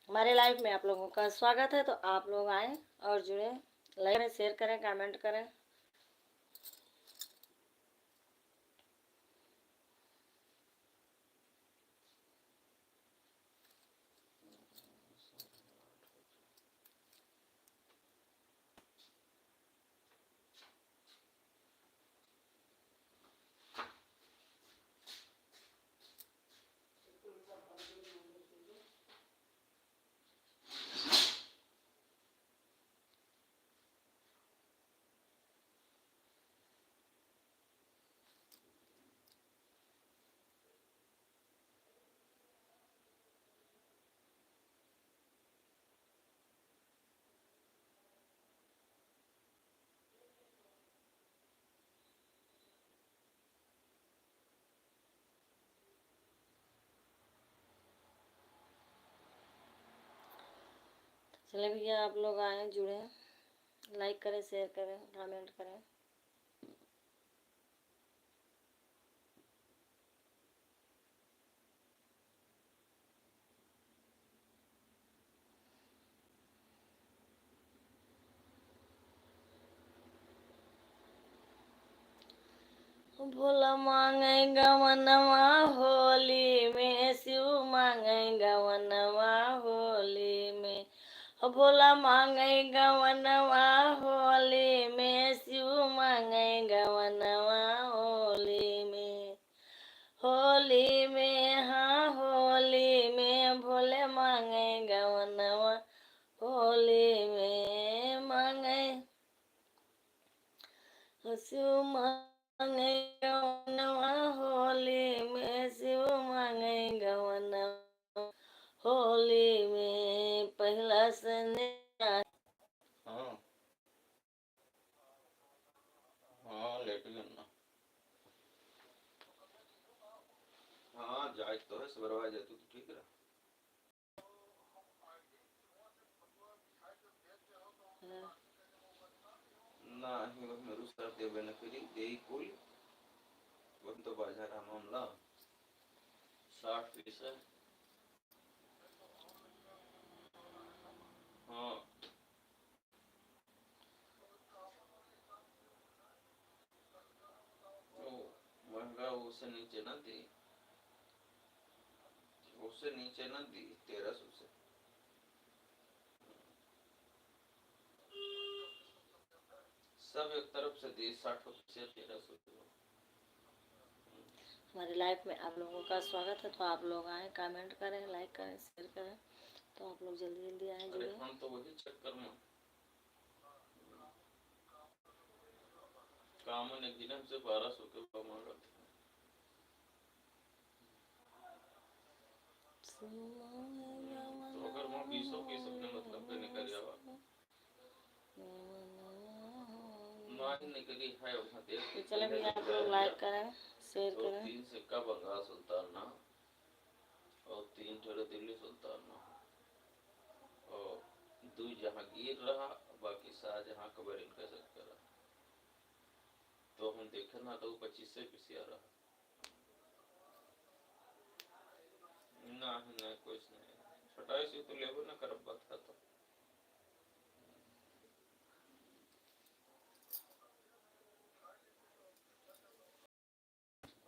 हमारे लाइव में आप लोगों का स्वागत है। तो आप लोग आए और जुड़े, लाइक करें, शेयर करें, कमेंट करें। चले भैया, आप लोग आए, जुड़े, लाइक करें, शेयर करें, कमेंट करें। भोला मांगे गवनवा होली में, शिव मांगे गवनवा होली में। भोला मांगे गवनवा होली में, शिव मांगे गवनवा होली में। होली में, हाँ होली में, भोले मांगे गवनवा होली में। मांगे शिव मांगे गवनवा होली में, शिव मांगे गवनवा होली में। पहला सने हाँ हाँ लेट गया ना। हाँ जाए तो है सवरवा जाए तो ठीक रहा ना ही वह मेरू सर देवे न करी दे कुल वह तो बाजार मामला 60 पैसा। हाँ तो महंगा उससे नीचे ना दी, उससे नीचे ना दी 1300 से। सब एक तरफ से दी 60 से 1300। हमारे लाइफ में आप लोगों का स्वागत है। तो आप लोग आए, कमेंट करें, लाइक करें, शेयर करें। तो आप लोग जल्दी जल्दी आए, अरे जुड़े। हम तो वही चक्कर में कामन एक दिन हमसे 1200 के भाव मांगा था। तो अगर वहाँ 20 की सबने मतलब पे निकल जावा ना ही निकली है वहाँ देख के चले भी आप लोग लाइक करें, शेयर तो करें। 3 सिक्का बंगाल सुल्तान ना और 3 थोड़े दिल्ली सुल्तान ना और 2 जहांगीर रहा, बाकी शाहजहां कबर इनका सकता रहा। तो हम देखे ना तो 25 से पिसिया रहा ना ना कुछ नहीं। 27 तो लेबो ना कर बात था। तो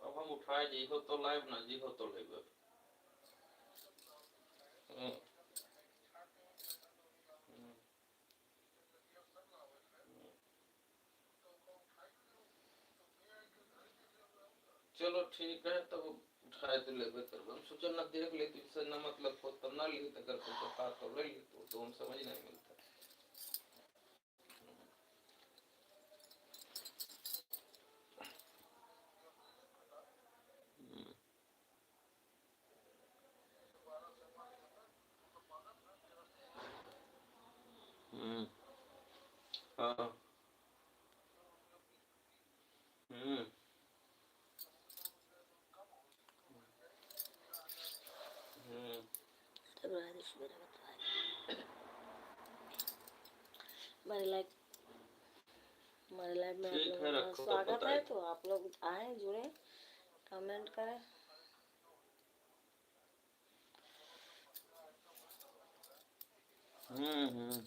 अब हम उठाए जी हो तो लाइव ना जी हो तो लेबो। चलो ठीक है तब उठाए तो लेबे कर। हम सोचा ना देख लेती से ना मतलब हो तब ना ली तो कर तो हाथ तो ले ली तो हम समझ नहीं मिलता। हाँ हमारे लाइफ में आप ठीक लोगों है का रखो तो स्वागत है। बताइए। तो आप लोग आए, जुड़े, कमेंट करें। हम्म।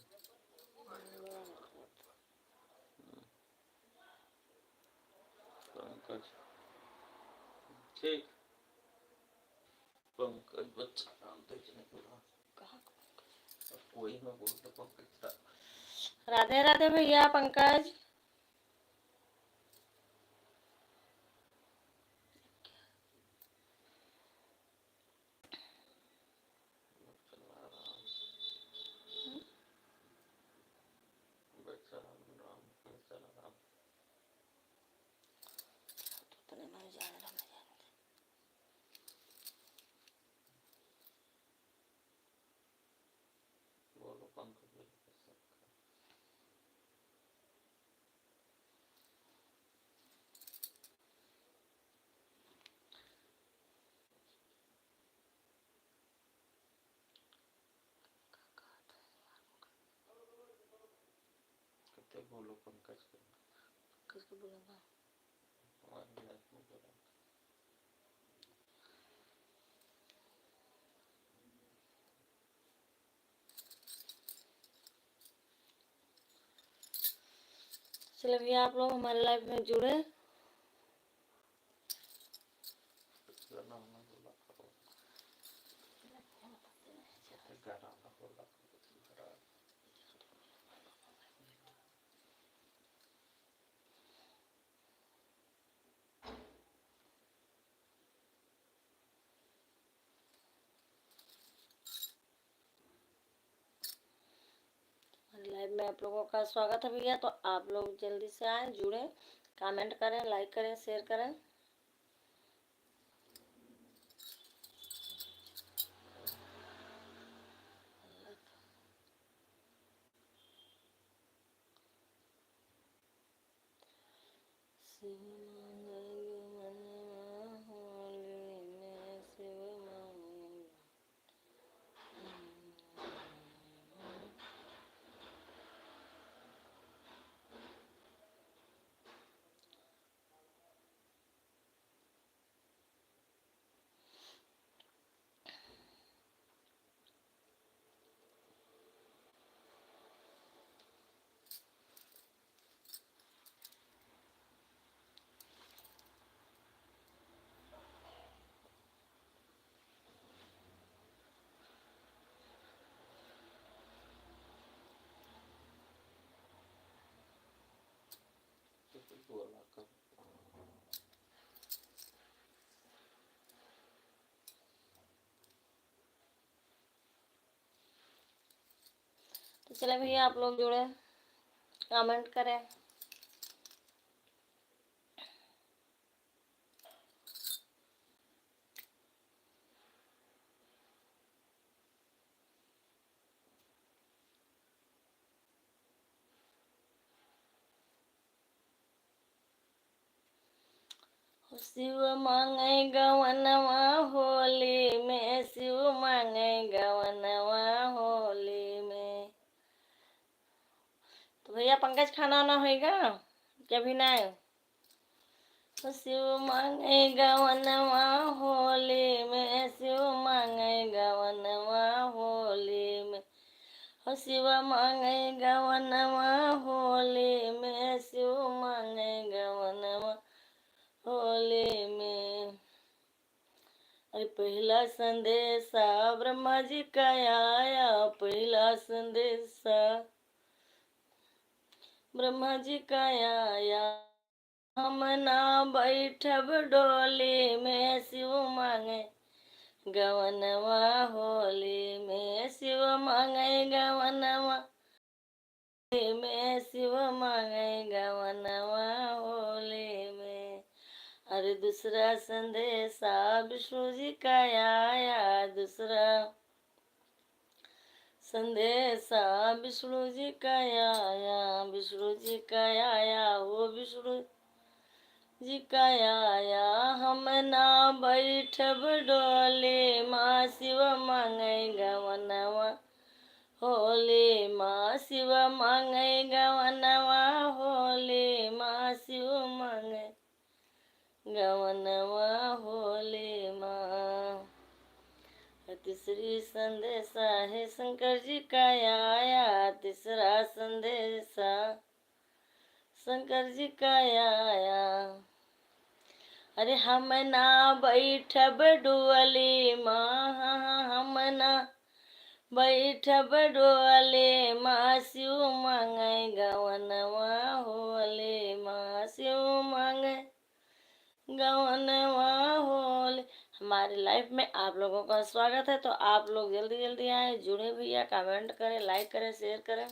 पंकज, ठीक। पंकज बच्चा नाम तो नहीं बोला, वही मैं बोलता पंकज था। राधे राधे भैया पंकज। बोलो पंकज। बोलो पंकज को। किसको बोलूँगा? हमारी लाइफ में बोला। चलो भैया आप लोग हमारे लाइफ में जुड़े। लाइव में आप लोगों का स्वागत है भैया। तो आप लोग जल्दी से आए, जुड़े, कमेंट करें, लाइक करें, शेयर करें। तो चले भैया आप लोग जुड़े, कमेंट करें। शिव मांगे गवनवा होली में, शिव मांगे गवनवा होली में। तो भैया पंकज खाना वाना होएगा क्या भी ना? शिव मांगे गवनवा होली में, शिव मांगे गवनवा होली में। शिव मांगे गवनवा होली में, शिव मांगे गवनवा होली में। अरे पहला संदेशा ब्रह्मा जी का आया, पहला संदेशा ब्रह्मा जी का आया। हम ना बैठब डोली में, शिव मांगे गवनवा होली में। शिव मांगे गवनवा होली में, शिव मांगे गवनवा होली में। अरे दूसरा संदेशा विष्णु जी का आया, दूसरा संदेशा विष्णु जी का आया, विष्णु जी का आया, वो विष्णु जी का आया। हम ना बैठब डोली माँ, शिव मांगे गवनवा होली माँ, शिव मांगे गवनवा होली माँ, शिव मांगे गवनवा होली माँ। तीसरी संदेशा है शंकर जी का आया, तीसरा संदेशा शंकर जी का आया। अरे हम ना बैठब डोले माँ, हम ना बैठब डोले माँ, शिव मांगे गवनवा होले माँ, शिव मांगे गवनवा होले। हमारे लाइफ में आप लोगों का स्वागत है। तो आप लोग जल्दी जल्दी आए, जुड़े भैया, कमेंट करें, लाइक करें, शेयर करें।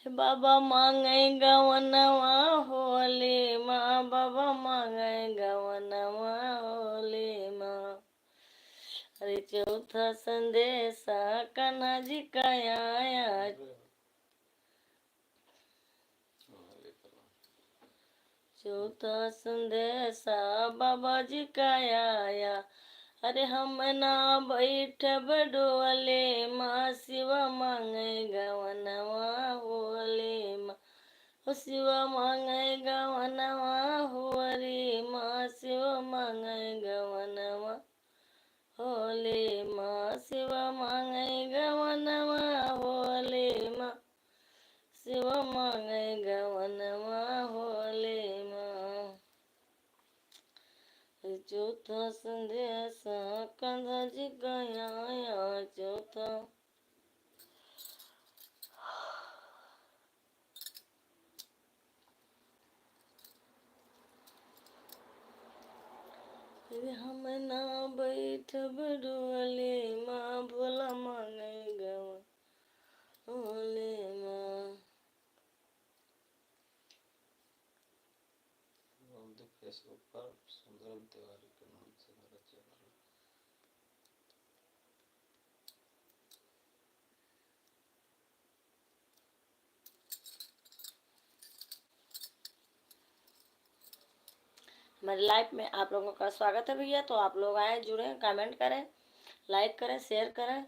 बाबा मांगे गवनवा होले माँ, बाबा मांगे गवनवा होले माँ। अरे चौथा संदेशा कान्हा जी का आया, चौथा संदेशा बाबा जी का आया। अरे हम ना बैठब डोले माँ, शिव मांगे गवनवा होले माँ, शिव मांगे गवनवा होले माँ, शिव मांगे गवनवा होले माँ, शिव मांगे गवनवा होले माँ, शिव मांगे गवनवा होले माँ। चौथा संदेशा कान्हा जी का आया, चौथा हम ना बैठब डोले माँ, भोला मांगे गवन होले माँ। फेसबुक पर सुंदरम तिवारी के नाम से मेरा चैनल है। हमारी लाइफ में आप लोगों का स्वागत है भैया। तो आप लोग आए, जुड़े, कमेंट करें, लाइक करें, शेयर करें।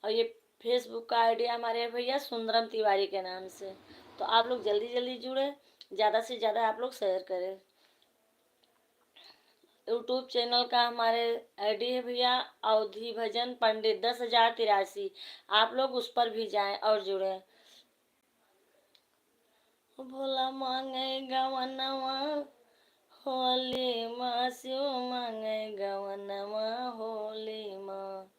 और ये फेसबुक का आईडी हमारे भैया सुंदरम तिवारी के नाम से। तो आप लोग जल्दी जल्दी जुड़े, ज़्यादा से ज़्यादा आप लोग शेयर करें। यूट्यूब चैनल का हमारे आईडी है भैया अवधि भजन पंडित 10,083। आप लोग उस पर भी जाएं और जुड़ें। भोला मांगे गवनवा होले माँ, शिव मांगे गवनवा होले माँ,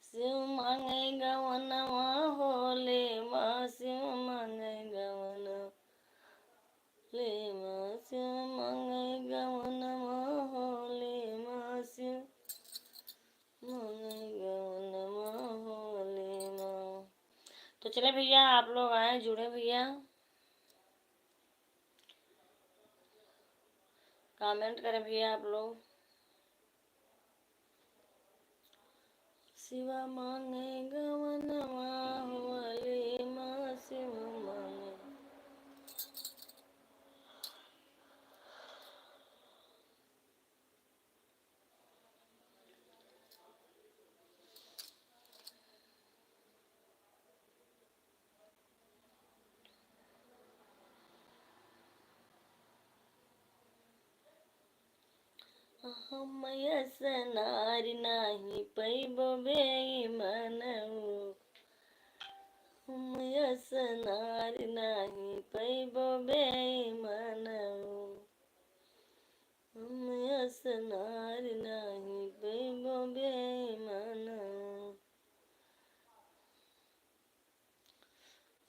शिव मांगे गवनवा होले माँ, शिव मांगे गवनवा ले माँ, शिव मांगे गवनवा होले माँ, शिव मांगे गवनवा होले माँ। तो चले भैया, आप लोग आए, जुड़े भैया, कमेंट करें भैया आप लोग। शिवा मांगे गवनवा होले माँ, शिव मांगे। हम यस नारी नाही पैबो बेईमानऊ, हम यस नारी नाही पैबो बेईमानऊ, हम यस नारी नाही पैबो बेईमानऊ।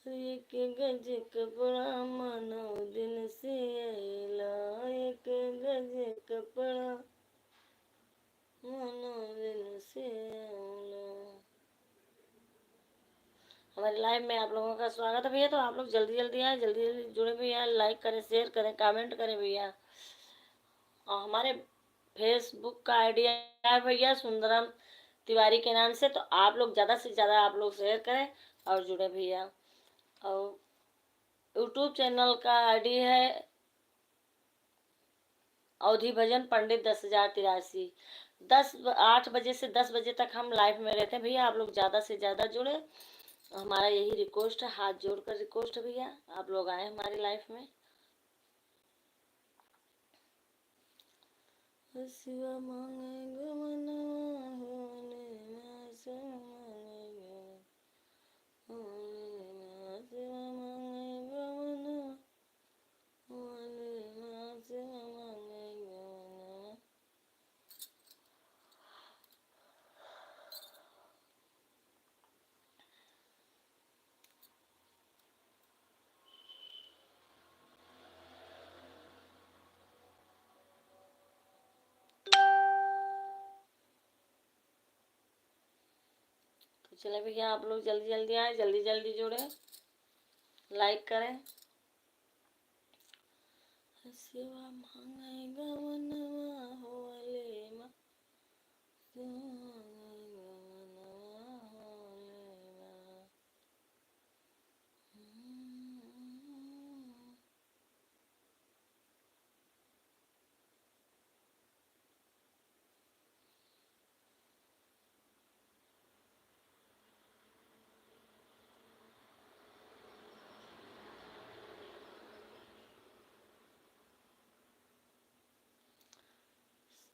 एक गज कपड़ा मानो दिन से अला, एक गज कपड़ा मानो दिन से अला। हमारे लाइव में आप लोगों का स्वागत है भैया। तो आप लोग जल्दी जल्दी आए, जल्दी जल्दी जुड़े भैया, लाइक करें, शेयर करें, कमेंट करें भैया। और हमारे फेसबुक का आईडी है भैया सुंदरम तिवारी के नाम से। तो आप लोग ज़्यादा से ज़्यादा आप लोग शेयर करें और जुड़े भैया। और यूट्यूब चैनल का आईडी है अवधि भजन पंडित 10,083। 8 बजे से 10 बजे तक हम लाइव में रहते हैं भैया। आप लोग ज़्यादा से ज़्यादा जुड़े, हमारा यही रिक्वेस्ट है, हाथ जोड़कर रिक्वेस्ट है भैया, आप लोग आए हमारी लाइफ में। शिवा मांगे गमनवा होने में से मांगे होने में शिवा मांगे गमनवा होने में शिवा मांगे गमनवा। तो चले भैया आप लोग जल्दी जल्दी आए, जल्दी जल्दी जुड़े, लाइक करें। शिवा मांगे गमनवा होले मा शिवा मांगे गमनवा होले मा।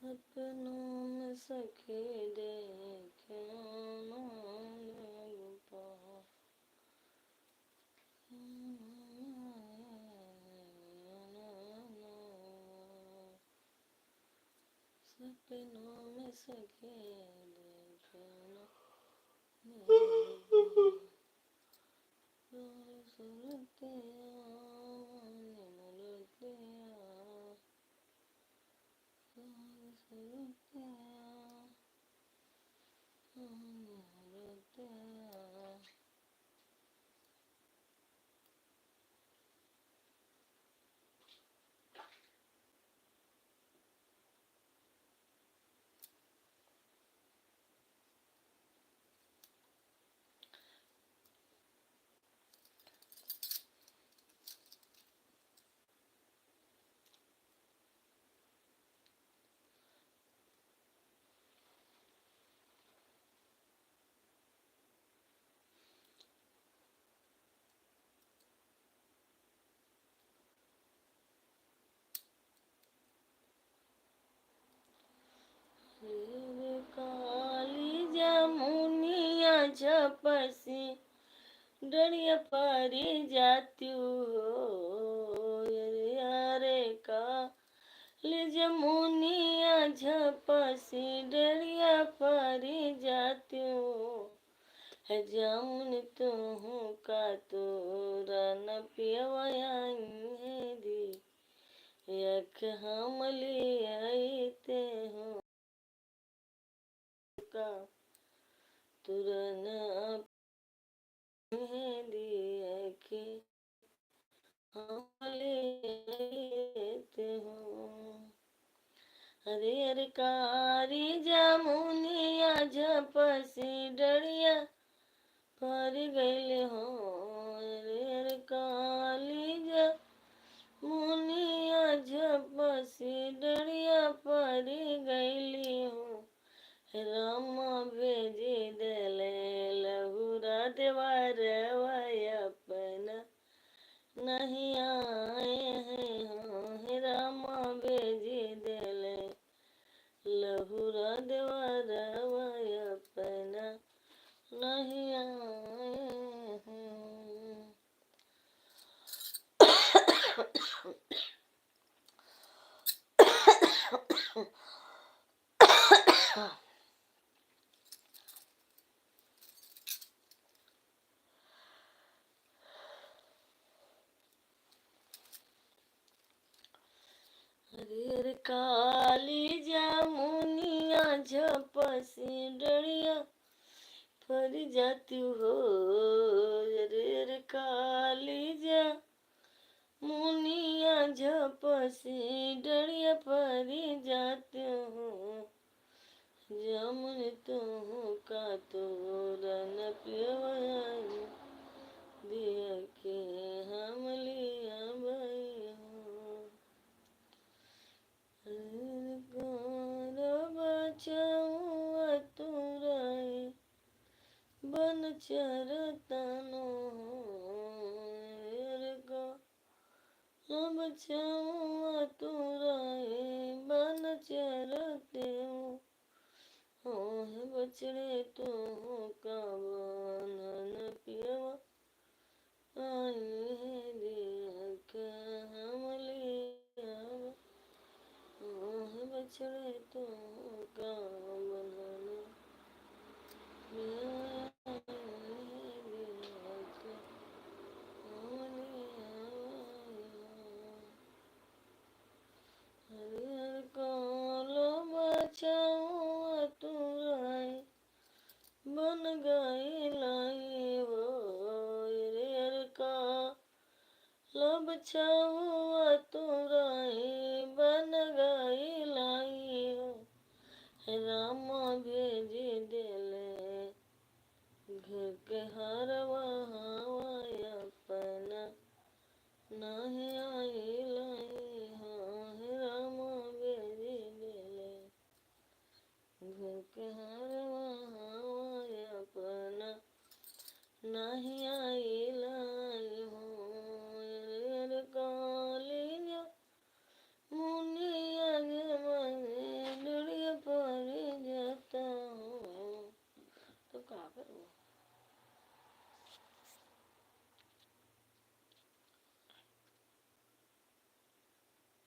सपनों में सखी देखे सपनों में सखी देखे सुरते मुरते सुरते मुरते। काली जमुनिया झपसी डरिया पारी जाती हो अरे काली जमुनिया झपसी डरिया पारी जाती हो। है जामुन तुहू का तोरा न पियवाएंगे दी यख हम ले आते हो का तुरन दिया के हम लेते हो। अरे अरे कारी जामुनिया झपसी डरिया पर गईले हो अरे अरे काली जामुनिया झपसी डरिया पर गईली हो। रामा भेजी दले लहुरा देवार अपना नहीं आए हैं हो। रामा भेजी दले लहुरा देवार अपना नहीं आए हैं। अरे काली जामुनिया झपसी डरिया पर जाती हो अरे काली जामुनिया झपसी डरिया पर जाती हो। जामुन तुहू का तोरा न पियवाएंगे दिया के हम लिया भाई हो। बचाऊँ तुराए बन चरतनो बचाऊँ तुराए बन चर त्यों है बछड़े तो का बंधन पियवा आई है देख हम ले आवा है बछड़े तो का बंधन पियवा आई है देख हम ले आवा हरिहर कालो बचाओ तुराई बन गई लाई वो हरिहर कालो बचाओ तुराई बन गई लाई हो राम भेज दिले घर के हरवा हवा अपना नाही आई लाई हाँ राम भेज दिले घर के हरवा हवा अपना नाही आई